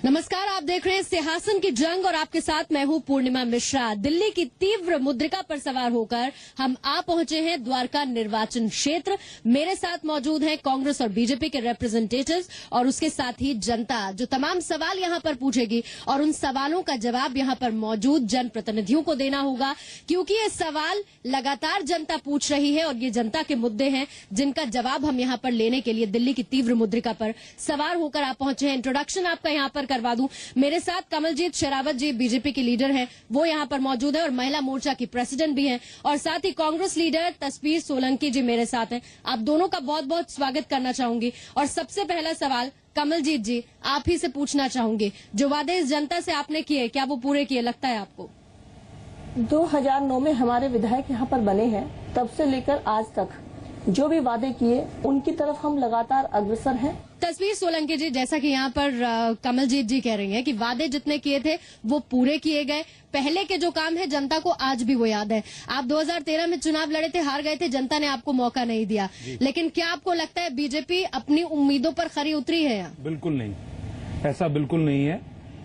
नमस्कार, आप देख रहे हैं सिंहासन की जंग और आपके साथ मैं हूं पूर्णिमा मिश्रा। दिल्ली की तीव्र मुद्रिका पर सवार होकर हम आ पहुंचे हैं द्वारका निर्वाचन क्षेत्र। मेरे साथ मौजूद हैं कांग्रेस और बीजेपी के रिप्रेजेंटेटिव्स और उसके साथ ही जनता, जो तमाम सवाल यहां पर पूछेगी और उन सवालों का जवाब यहां पर मौजूद जनप्रतिनिधियों को देना होगा, क्योंकि ये सवाल लगातार जनता पूछ रही है और ये जनता के मुद्दे हैं जिनका जवाब हम यहां पर लेने के लिए दिल्ली की तीव्र मुद्रिका पर सवार होकर आप पहुंचे हैं। इंट्रोडक्शन आपका यहां पर करवा दूं, मेरे साथ कमलजीत शेरावत जी बीजेपी के लीडर हैं, वो यहां पर मौजूद है और महिला मोर्चा की प्रेसिडेंट भी हैं, और साथ ही कांग्रेस लीडर तस्वीर सोलंकी जी मेरे साथ हैं। आप दोनों का बहुत बहुत स्वागत करना चाहूंगी। और सबसे पहला सवाल कमलजीत जी, आप ही से पूछना चाहूंगी, जो वादे इस जनता से आपने किए, क्या वो पूरे किए लगता है आपको? 2009 में हमारे विधायक यहाँ पर बने हैं, तब से लेकर आज तक जो भी वादे किए उनकी तरफ हम लगातार अग्रसर हैं। तस्वीर सोलंकी जी, जैसा कि यहाँ पर कमलजीत जी कह रही हैं कि वादे जितने किए थे वो पूरे किए गए। पहले के जो काम है जनता को आज भी वो याद है। आप 2013 में चुनाव लड़े थे, हार गए थे, जनता ने आपको मौका नहीं दिया, लेकिन क्या आपको लगता है बीजेपी अपनी उम्मीदों पर खरी उतरी है यहाँ? बिल्कुल नहीं, ऐसा बिल्कुल नहीं है।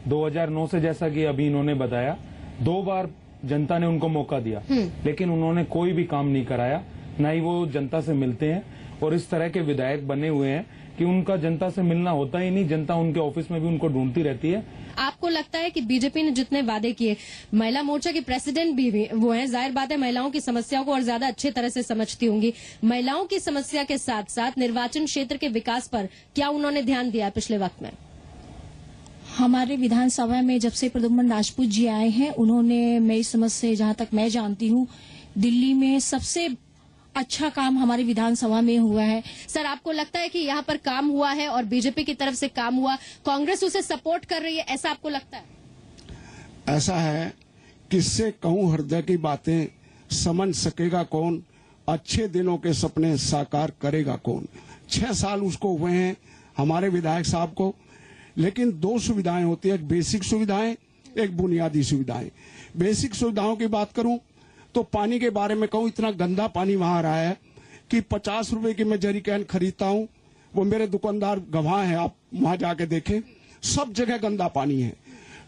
2009 से जैसा कि अभी इन्होंने बताया, 2 बार जनता ने उनको मौका दिया, लेकिन उन्होंने कोई भी काम नहीं कराया, न ही वो जनता से मिलते हैं। और इस तरह के विधायक बने हुए हैं कि उनका जनता से मिलना होता ही नहीं, जनता उनके ऑफिस में भी उनको ढूंढती रहती है। आपको लगता है कि बीजेपी ने जितने वादे किए, महिला मोर्चा की प्रेसिडेंट भी वो हैं, जाहिर बात है महिलाओं की समस्याओं को और ज्यादा अच्छे तरह से समझती होंगी, महिलाओं की समस्या के साथ साथ निर्वाचन क्षेत्र के विकास पर क्या उन्होंने ध्यान दिया पिछले वक्त में? हमारे विधानसभा में जब से प्रद्युम्न राजपूत जी आए हैं, उन्होंने मेरी समझ से, जहां तक मैं जानती हूं, दिल्ली में सबसे अच्छा काम हमारी विधानसभा में हुआ है। सर, आपको लगता है कि यहाँ पर काम हुआ है और बीजेपी की तरफ से काम हुआ, कांग्रेस उसे सपोर्ट कर रही है, ऐसा आपको लगता है? ऐसा है, किससे कहूं हृदय की बातें, समझ सकेगा कौन, अच्छे दिनों के सपने साकार करेगा कौन। 6 साल उसको हुए हैं हमारे विधायक साहब को, लेकिन 2 सुविधाएं होती है, एक बेसिक सुविधाएं, एक बुनियादी सुविधाएं। बेसिक सुविधाओं की बात करूं तो पानी के बारे में कहूं, इतना गंदा पानी वहां आ रहा है कि 50 रुपए की मैं जरी कैन खरीदता हूं, वो मेरे दुकानदार गवाह हैं, आप वहां जाके देखें, सब जगह गंदा पानी है।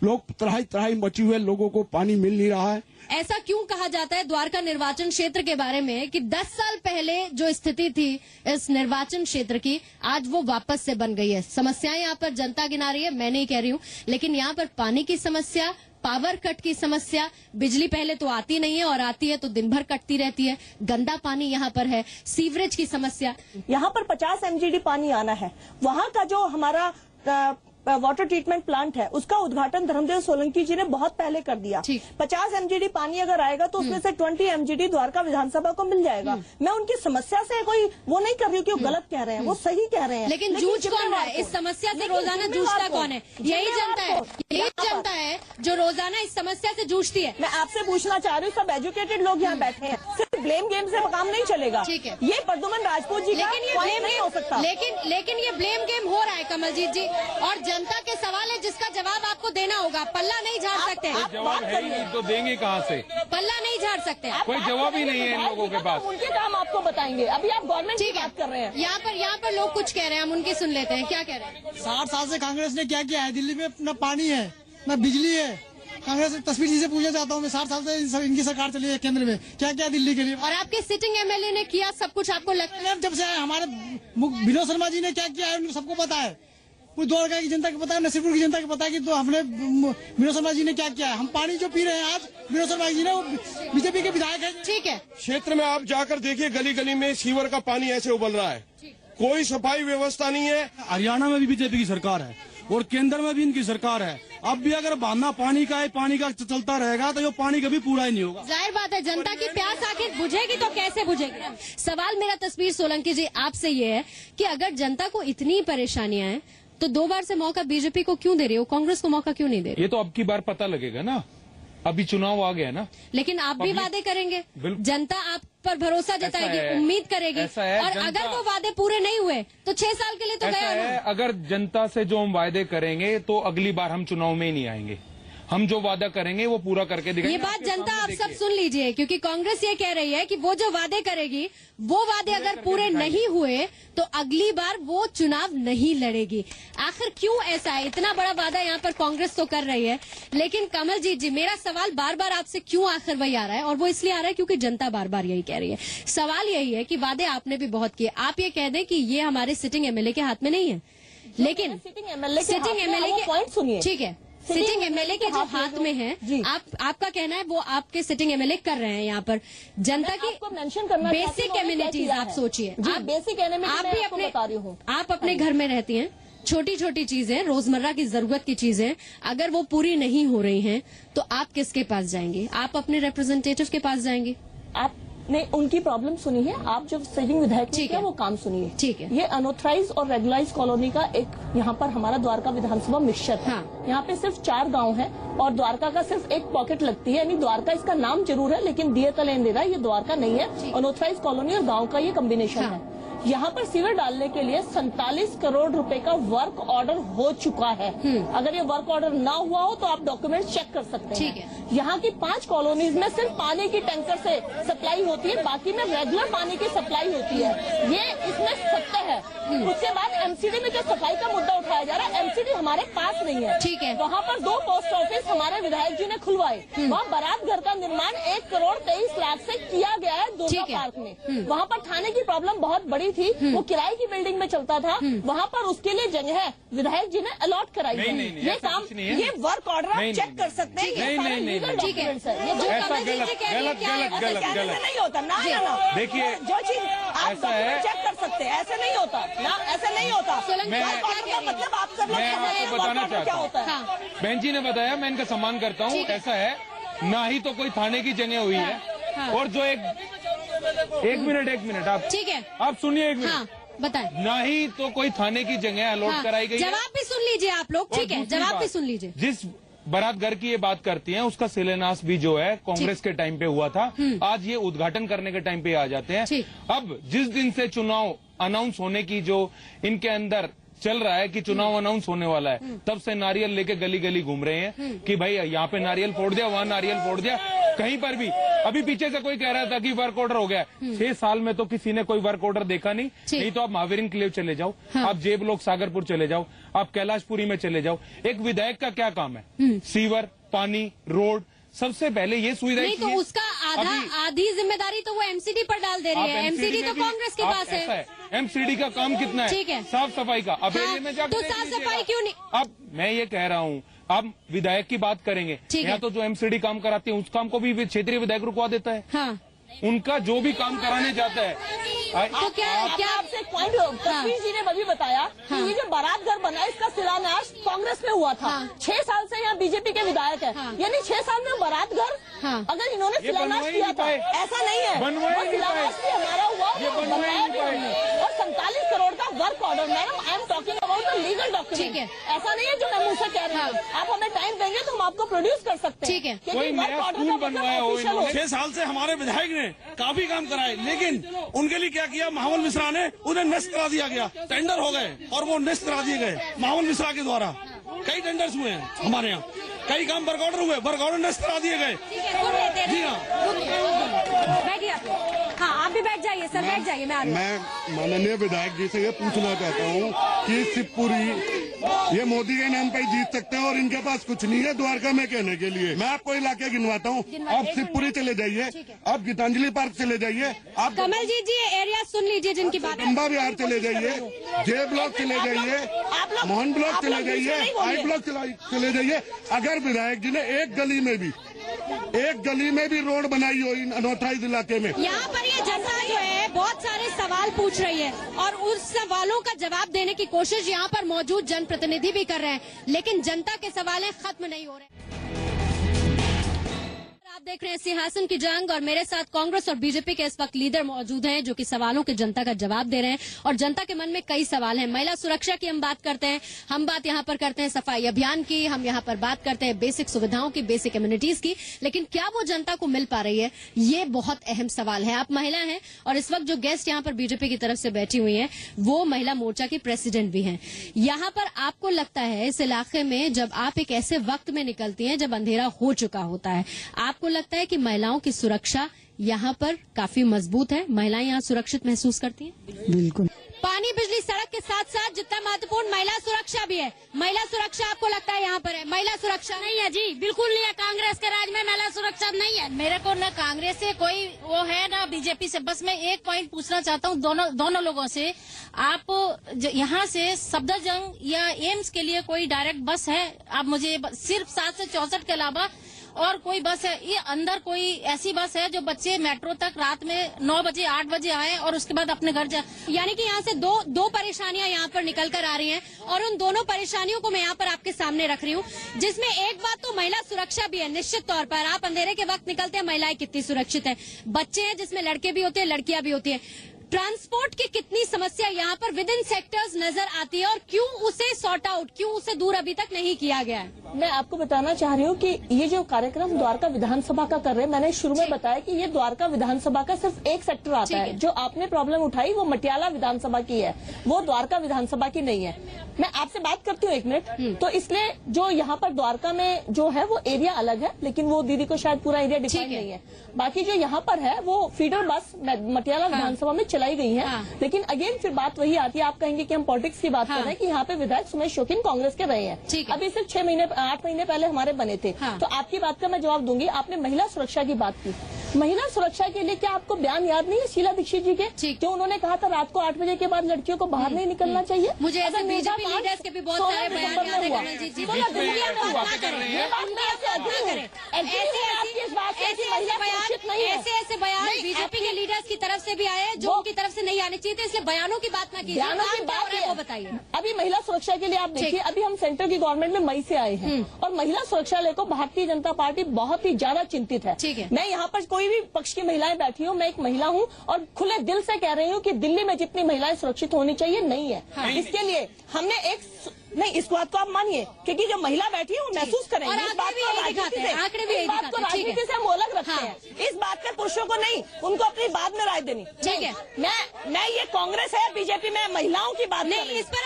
लोग तराई मची हुए, लोगों को पानी मिल नहीं रहा है। ऐसा क्यों कहा जाता है द्वारका निर्वाचन क्षेत्र के बारे में कि 10 साल पहले जो स्थिति थी इस निर्वाचन क्षेत्र की, आज वो वापस से बन गई है? समस्याएं यहाँ पर जनता गिना रही है, मैं नहीं कह रही हूँ, लेकिन यहाँ पर पानी की समस्या, पावर कट की समस्या, बिजली पहले तो आती नहीं है और आती है तो दिन भर कटती रहती है, गंदा पानी यहाँ पर है, सीवरेज की समस्या। यहाँ पर 50 MGD पानी आना है, वहाँ का जो हमारा वाटर ट्रीटमेंट प्लांट है उसका उद्घाटन धर्मदेव सोलंकी जी ने बहुत पहले कर दिया। 50 MGD पानी अगर आएगा तो उसमें से 20 MGD द्वारका विधानसभा को मिल जाएगा। मैं उनकी समस्या से कोई वो नहीं कर रही हूँ कि वो गलत कह रहे हैं, वो सही कह रहे हैं, लेकिन जूझ कौन रहा है इस समस्या से? रोजाना जूझता कौन है? यही जनता है, यही जनता है जो रोजाना इस समस्या से जूझती है। मैं आपसे पूछना चाह रही हूँ, सब एजुकेटेड लोग यहाँ बैठे हैं, सिर्फ ब्लेम गेम से काम नहीं चलेगा। ठीक है, ये प्रद्युम्न राजपूत जी लेकिन ये ब्लेम नहीं हो सकता। लेकिन ये ब्लेम गेम हो रहा है कमलजीत जी, और जनता के सवाल है जिसका जवाब आपको देना होगा। पल्ला नहीं झाड़ सकते हैं, जवाब है ही नहीं तो देंगे कहाँ से? पल्ला नहीं झाड़ सकते हैं, कोई जवाब ही नहीं है इन लोगों के पास। उनके काम आपको बताएंगे, अभी आप गवर्नमेंट की बात कर रहे हैं। यहाँ पर लोग कुछ कह रहे हैं, हम उनकी सुन लेते हैं, क्या कह रहे हैं? 60 साल से कांग्रेस ने क्या किया है? दिल्ली में न पानी है न बिजली है। कांग्रेस तस्वीर जी से पूछना चाहता हूँ मैं, 60 साल से इनकी सरकार चली है केंद्र में, क्या क्या दिल्ली के लिए? और आपके सिटिंग MLA ने किया सब कुछ, आपको लगता है? जब से हमारे विनोद शर्मा जी ने क्या किया है उनको सबको पता है, पूरी द्वारका की जनता को पता है, नसीरपुर की जनता को पता है कि तो हमने विनोद शर्मा जी ने क्या किया है। हम पानी जो पी रहे हैं आज, विनोद शर्मा जी ने, वो बीजेपी के विधायक है। ठीक है, क्षेत्र में आप जाकर देखिए, गली गली में सीवर का पानी ऐसे उबल रहा है, कोई सफाई व्यवस्था नहीं है। हरियाणा में भी बीजेपी की सरकार है और केंद्र में भी इनकी सरकार है। अब भी अगर बहाना पानी का चलता रहेगा तो ये पानी कभी पूरा ही नहीं होगा। जाहिर बात है, जनता की प्यास आखिर बुझेगी तो कैसे बुझेगी? सवाल मेरा तस्वीर सोलंकी जी आपसे ये है कि अगर जनता को इतनी परेशानियां हैं तो 2 बार से मौका बीजेपी को क्यों दे रही हो, कांग्रेस को मौका क्यों नहीं दे रही? ये तो अब की बार पता लगेगा ना, अभी चुनाव आ गया ना। लेकिन आप भी वादे करेंगे, जनता आप पर भरोसा जताएगी, उम्मीद करेगी, और अगर वो वादे पूरे नहीं हुए तो 6 साल के लिए तो गया ना। अगर जनता से जो हम वादे करेंगे तो अगली बार हम चुनाव में ही नहीं आएंगे। हम जो वादा करेंगे वो पूरा करके दिखाएंगे। ये बात जनता आप सब सुन लीजिए, क्योंकि कांग्रेस ये कह रही है कि वो जो वादे करेगी वो वादे अगर पूरे नहीं हुए तो अगली बार वो चुनाव नहीं लड़ेगी। आखिर क्यों ऐसा है? इतना बड़ा वादा यहाँ पर कांग्रेस तो कर रही है, लेकिन कमलजीत जी मेरा सवाल बार बार आपसे क्यों आखिर वही आ रहा है, और वो इसलिए आ रहा है क्योंकि जनता बार बार यही कह रही है। सवाल यही है कि वादे आपने भी बहुत किए, आप ये कह दें कि ये हमारे सिटिंग एमएलए के हाथ में नहीं है, लेकिन सिटिंग एमएलए के पॉइंट सुनिए, ठीक है, सिटिंग एमएलए के जो हाथ में है, आपका कहना है वो आपके सिटिंग एमएलए कर रहे हैं यहाँ पर जनता की आपको मेंशन करना बेसिक एमिनिटीज। आप सोचिए, आप बेसिक आप भी अपने आप अपने घर में रहती हैं, छोटी छोटी चीजें, रोजमर्रा की जरूरत की चीजें अगर वो पूरी नहीं हो रही हैं तो आप किसके पास जाएंगे? आप अपने रिप्रेजेंटेटिव के पास जाएंगे। आप नहीं, उनकी प्रॉब्लम सुनी है, आप जो सिटिंग विधायक है वो काम सुनिए। ठीक है, ये अनऑथराइज और रेगुलाइज कॉलोनी का एक यहाँ पर हमारा द्वारका विधानसभा मिक्सचर है। यहाँ पे सिर्फ 4 गांव है और द्वारका का सिर्फ एक पॉकेट लगती है, यानी द्वारका इसका नाम जरूर है लेकिन दिए तले अंधेरा, ये द्वारका नहीं है। अनऑथराइज कॉलोनी और गाँव का ये कम्बिनेशन है। यहाँ पर सीवर डालने के लिए 47 करोड़ रुपए का वर्क ऑर्डर हो चुका है। अगर ये वर्क ऑर्डर ना हुआ हो तो आप डॉक्यूमेंट चेक कर सकते हैं। यहाँ की 5 कॉलोनीज में सिर्फ पानी की टैंकर से सप्लाई होती है, बाकी में रेगुलर पानी की सप्लाई होती है। ये इसमें सत्य है। उसके बाद एमसीडी में जो सफाई का मुद्दा उठाया जा रहा है, एमसीडी हमारे पास नहीं है। ठीक है, वहाँ पर 2 पोस्ट ऑफिस हमारे विधायक जी ने खुलवाए। वहाँ बारात घर का निर्माण 1 करोड़ 23 लाख से किया गया है दुर्गा पार्क में। वहाँ पर थाने की प्रॉब्लम बहुत बड़ी थी, वो किराए की बिल्डिंग में चलता था। वहाँ पर उसके लिए जगह विधायक जी ने अलॉट कराई है। ये काम, ये वर्क ऑर्डर आप चेक कर सकते हैं। ठीक है, गलत नहीं होता ना। देखिए जो चीज आप चेक कर सकते हैं, ऐसे नहीं होता ना, ऐसे नहीं होता। मतलब आप सब मैं आपको बताना चाहता हूँ, बहन जी ने बताया, मैं इनका सम्मान करता हूँ। ऐसा है, ना ही तो कोई थाने की जगह हुई है, और जो एक मिनट आप, ठीक है, आप सुनिए, एक मिनट बताएं। ना ही तो कोई थाने की जगह अलॉट कराई गई है। जवाब भी सुन लीजिए आप लोग, ठीक है, जवाब भी सुन लीजिए। जिस बारात घर की ये बात करती हैं, उसका शिलान्यास भी जो है कांग्रेस के टाइम पे हुआ था। आज ये उद्घाटन करने के टाइम पे आ जाते हैं। अब जिस दिन से चुनाव अनाउंस होने की जो इनके अंदर चल रहा है कि चुनाव अनाउंस होने वाला है, तब से नारियल लेके गली गली घूम रहे हैं कि भाई यहाँ पे नारियल फोड़ दिया, वहाँ नारियल फोड़ दिया। कहीं पर भी अभी पीछे से कोई कह रहा था कि वर्क ऑर्डर हो गया। 6 साल में तो किसी ने कोई वर्क ऑर्डर देखा नहीं तो आप महावीर एन्क्लेव चले जाओ, आप जेब लोग सागरपुर चले जाओ, आप कैलाशपुरी में चले जाओ। एक विधायक का क्या काम है? सीवर, पानी, रोड, सबसे पहले ये सुविधा नहीं तो उसका आधी जिम्मेदारी तो वो एमसीडी पर डाल दे रही है। एमसीडी तो कांग्रेस के पास है। एमसीडी का काम कितना है? ठीक है, साफ सफाई का। अब एरिया में जाकर तो साफ सफाई क्यों नहीं? अब मैं ये कह रहा हूँ, अब विधायक की बात करेंगे, यहाँ तो जो एमसीडी काम कराते हैं उस काम को भी क्षेत्रीय विधायक रुकवा देता है। उनका जो भी काम कराने जाता है। तो क्या आपसे एक पॉइंट तस्वीर जी ने अभी बताया कि ये जो बारात घर बना, इसका शिलान्यास कांग्रेस में हुआ था। 6 साल से यहाँ बीजेपी के विधायक है, यानी 6 साल में बारात घर अगर इन्होंने शिलान्यास किया था, ऐसा नहीं है, शिलान्यास भी हमारा हुआ, और 47 करोड़ का work order. Madam, I am talking about the legal document. ऐसा नहीं है जो मैं मुंह से कह रही हूँ। आप हमें टाइम देंगे तो हम आपको प्रोड्यूस कर सकते हैं। ठीक है, कोई नया स्कूल बनवाया हो इन्होंने। 6 साल से हमारे विधायक ने काफी काम कराए, लेकिन उनके लिए क्या किया? महावन मिश्रा ने उन्हें नष्ट करा दिया गया। टेंडर हो गए और वो नष्ट करा दिए गए महावन मिश्रा के द्वारा। कई टेंडर्स हुए हैं हमारे यहाँ, कई काम वर्क ऑर्डर हुए, वर्क ऑर्डर नष्ट करा दिए गए। जी हाँ, बैठिए आप। हाँ, आप भी बैठ जाइए सर, बैठ जाइए। मैं माननीय विधायक जी से ये पूछना चाहता हूँ कि शिवपुरी ये मोदी के नाम पर ही जीत सकते हैं और इनके पास कुछ नहीं है द्वारका में कहने के लिए। मैं आपको इलाके गिनवाता हूँ। आप शिवपुरी चले जाइए, आप गीतांजलि पार्क चले जाइए, आप कमल जी एरिया सुन लीजिए जिनकी बात। अंबा विहार चले जाइए, जे ब्लॉक चले जाइए, मोहन ब्लॉक चले जाइए, आई ब्लॉक चले जाइए। अगर विधायक जी ने एक गली में भी रोड बनाई हो इन अनऑथराइज्ड इलाके में। यहाँ पर ये जनता जो है बहुत सारे सवाल पूछ रही है और उस सवालों का जवाब देने की कोशिश यहाँ पर मौजूद जनप्रतिनिधि भी कर रहे हैं, लेकिन जनता के सवाल खत्म नहीं हो रहे। आप देख रहे हैं सिंहासन की जंग और मेरे साथ कांग्रेस और बीजेपी के इस वक्त लीडर मौजूद हैं जो कि सवालों के जनता का जवाब दे रहे हैं और जनता के मन में कई सवाल हैं। महिला सुरक्षा की हम बात करते हैं, हम बात यहाँ पर करते हैं सफाई अभियान की, हम यहाँ पर बात करते हैं बेसिक सुविधाओं की, बेसिक इम्यूनिटीज की, लेकिन क्या वो जनता को मिल पा रही है, ये बहुत अहम सवाल है। आप महिला हैं और इस वक्त जो गेस्ट यहाँ पर बीजेपी की तरफ से बैठी हुई हैं वो महिला मोर्चा की प्रेसिडेंट भी हैं। यहाँ पर आपको लगता है इस इलाके में जब आप एक ऐसे वक्त में निकलती हैं जब अंधेरा हो चुका होता है, आपको लगता है कि महिलाओं की सुरक्षा यहाँ पर काफी मजबूत है, महिलाएं यहाँ सुरक्षित महसूस करती हैं? बिल्कुल। पानी बिजली सड़क के साथ साथ जितना महत्वपूर्ण महिला सुरक्षा भी है, महिला सुरक्षा आपको लगता है यहाँ पर है? महिला सुरक्षा नहीं है जी, बिल्कुल नहीं है। कांग्रेस के राज में महिला सुरक्षा नहीं है। मेरे को न कांग्रेस से कोई वो है ना बीजेपी से। बस मैं एक पॉइंट पूछना चाहता हूँ दोनों लोगों से, आप यहाँ से सफदरजंग या एम्स के लिए कोई डायरेक्ट बस है? आप मुझे सिर्फ 7 से 64 के अलावा और कोई बस है? ये अंदर कोई ऐसी बस है जो बच्चे मेट्रो तक रात में 9 बजे 8 बजे आए और उसके बाद अपने घर जाए? यानी कि यहाँ से दो परेशानियां यहाँ पर निकल कर आ रही हैं और उन दोनों परेशानियों को मैं यहाँ पर आपके सामने रख रही हूँ, जिसमें एक बात तो महिला सुरक्षा भी है। निश्चित तौर पर आप अंधेरे के वक्त निकलते हैं, महिलाएं कितनी सुरक्षित है, बच्चे हैं जिसमें लड़के भी होते हैं लड़कियां भी होती है। ट्रांसपोर्ट की कितनी समस्या यहाँ पर विद इन सेक्टर्स नजर आती है और क्यों उसे सॉर्ट आउट, क्यों उसे दूर अभी तक नहीं किया गया है? मैं आपको बताना चाह रही हूँ कि ये जो कार्यक्रम द्वारका विधानसभा का कर रहे हैं, मैंने शुरू में बताया कि ये द्वारका विधानसभा का सिर्फ एक सेक्टर आता है। जो आपने प्रॉब्लम उठाई वो मटियाला विधानसभा की है, वो द्वारका विधानसभा की नहीं है। मैं आपसे बात करती हूँ 1 मिनट। तो इसलिए जो यहाँ पर द्वारका में जो है वो एरिया अलग है, लेकिन वो दीदी को शायद पूरा एरिया डिफाइन नहीं है। बाकी जो यहाँ पर है वो फीडर बस मटियाला विधानसभा में चलाई गई है। लेकिन अगेन फिर बात वही आती है, आप कहेंगे कि हम पॉलिटिक्स की बात कर रहे हैं कि यहाँ पे विधायक सुमेश शौकीन कांग्रेस के रहे हैं, अभी सिर्फ 8 महीने पहले हमारे बने थे। तो आपकी बात का मैं जवाब दूंगी। आपने महिला सुरक्षा की बात की, महिला सुरक्षा के लिए क्या आपको बयान याद नहीं है शीला दीक्षित जी के, जो उन्होंने कहा था रात को 8 बजे के बाद लड़कियों को बाहर नहीं निकलना चाहिए? मुझे ऐसे बीजेपी लीडर्स के भी बहुत सारे बयान याद है कमल जी। ऐसे बयान बीजेपी के लीडर्स की तरफ से भी आए जो उनकी तरफ से नहीं आने चाहिए थे, इसलिए बयानों की बात ना कीजिए, बयानों की बात है वो बताइए। अभी महिला सुरक्षा के लिए आप देखिए, अभी हम सेंटर की गवर्नमेंट में मई से आए हैं और महिला सुरक्षा लेकर भारतीय जनता पार्टी बहुत ही ज्यादा चिंतित है। मैं यहाँ पर कोई भी पक्ष की महिलाएं बैठी हूँ, मैं एक महिला हूँ और खुले दिल से कह रही हूँ कि दिल्ली में जितनी महिलाएं सुरक्षित होनी चाहिए नहीं है। इसके लिए हमने इस बात को आप मानिए, क्योंकि जो महिला बैठी है वो महसूस करेंगे। इस बात को राजनीति से हम अलग रखते हैं। इस बात पर पुरुषों को नहीं, उनको अपनी बाद में राय देनी। ठीक है, मैं ये कांग्रेस है बीजेपी में महिलाओं की बात नहीं, इस पर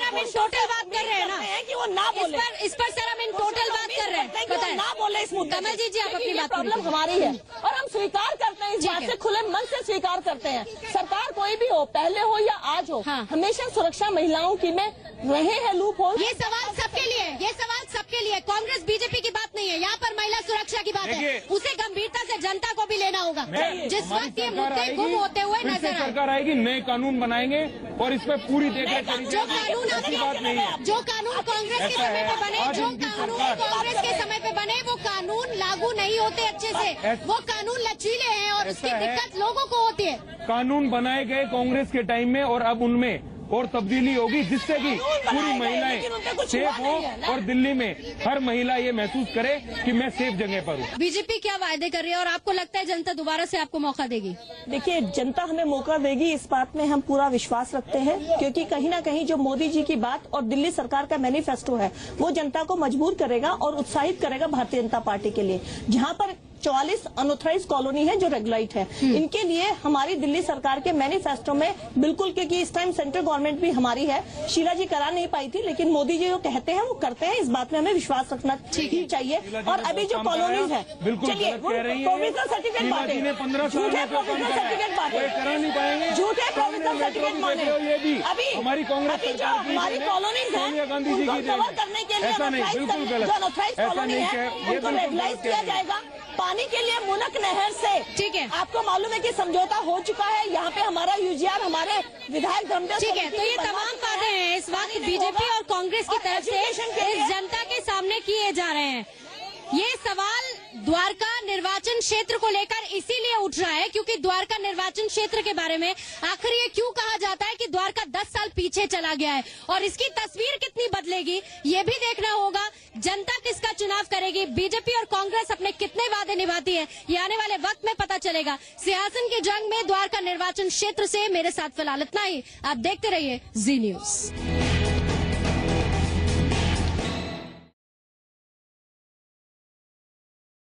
हम इन टोटल बात कर रहे हैं ना कि वो ना बोले। इस पर सर हम इन टोटल बात कर रहे हैं कि वो ना बोले इस मुद्दे। कमल जी आप अपनी बात, प्रॉब्लम हमारी है और हम स्वीकार करते हैं, इस बात से खुले मन से स्वीकार करते हैं। सरकार कोई भी हो, पहले हो या आज हो, हमेशा सुरक्षा महिलाओं की में रहे हैं लूप हो। ये सवाल सबके लिए, कांग्रेस बीजेपी की बात नहीं है, यहाँ पर महिला सुरक्षा की बात है, उसे गंभीरता से जनता को भी लेना होगा। जिस वक्त ये मुद्दे गुम होते हुए नजर आए, सरकार आएगी, नए कानून बनाएंगे और इस पर पूरी देखरेख करेंगे। जो कानून कांग्रेस के समय पे बने, वो कानून लागू नहीं होते अच्छे से, वो कानून लचीले हैं और उसकी दिक्कत लोगों को होती है। कानून बनाए गए कांग्रेस के टाइम में और अब उनमें और तब्दीली होगी जिससे कि पूरी महिलाएं सेफ हो और दिल्ली में हर महिला ये महसूस करे कि मैं सेफ जगह पर हूँ। बीजेपी क्या वायदे कर रही है और आपको लगता है जनता दोबारा से आपको मौका देगी? देखिए, जनता हमें मौका देगी, इस बात में हम पूरा विश्वास रखते हैं, क्योंकि कहीं ना कहीं जो मोदी जी की बात और दिल्ली सरकार का मैनिफेस्टो है वो जनता को मजबूर करेगा और उत्साहित करेगा भारतीय जनता पार्टी के लिए। जहाँ पर 44 अनऑथराइज कॉलोनी है जो रेगुलाइट है, इनके लिए हमारी दिल्ली सरकार के मैनिफेस्टो में बिल्कुल, क्योंकि इस टाइम सेंट्रल गवर्नमेंट भी हमारी है, शीला जी करा नहीं पाई थी, लेकिन मोदी जी जो कहते हैं वो करते हैं, इस बात में हमें विश्वास रखना चाहिए। और अभी जो कॉलोनीज है, चलिए प्रोविजनल सर्टिफिकेट बांटे, झूठे प्रोविजनल सर्टिफिकेट बांटे, झूठे प्रोविजनल सर्टिफिकेट माने। अभी जो हमारी कॉलोनीज है उनको कवर करने के लिए जो अनऑथराइज कॉलोनी है उनको रेगुलाइज किया जाएगा। पानी के लिए मुनक नहर से, ठीक है, आपको मालूम है कि समझौता हो चुका है, यहाँ पे हमारा यूजीआर हमारे विधायक धर्मदेव, ठीक है। तो ये तमाम वादे हैं इस वक्त बीजेपी और कांग्रेस की तरफ से इस जनता के सामने किए जा रहे हैं। ये सवाल द्वारका निर्वाचन क्षेत्र को लेकर इसीलिए उठ रहा है क्योंकि द्वारका निर्वाचन क्षेत्र के बारे में आखिर ये क्यों कहा जाता है कि द्वारका 10 साल पीछे चला गया है और इसकी तस्वीर कितनी बदलेगी ये भी देखना होगा। जनता किसका चुनाव करेगी, बीजेपी और कांग्रेस अपने कितने वादे निभाती है, ये आने वाले वक्त में पता चलेगा। सिंहासन की जंग में द्वारका निर्वाचन क्षेत्र से मेरे साथ फिलहाल इतना ही। आप देखते रहिए जी न्यूज।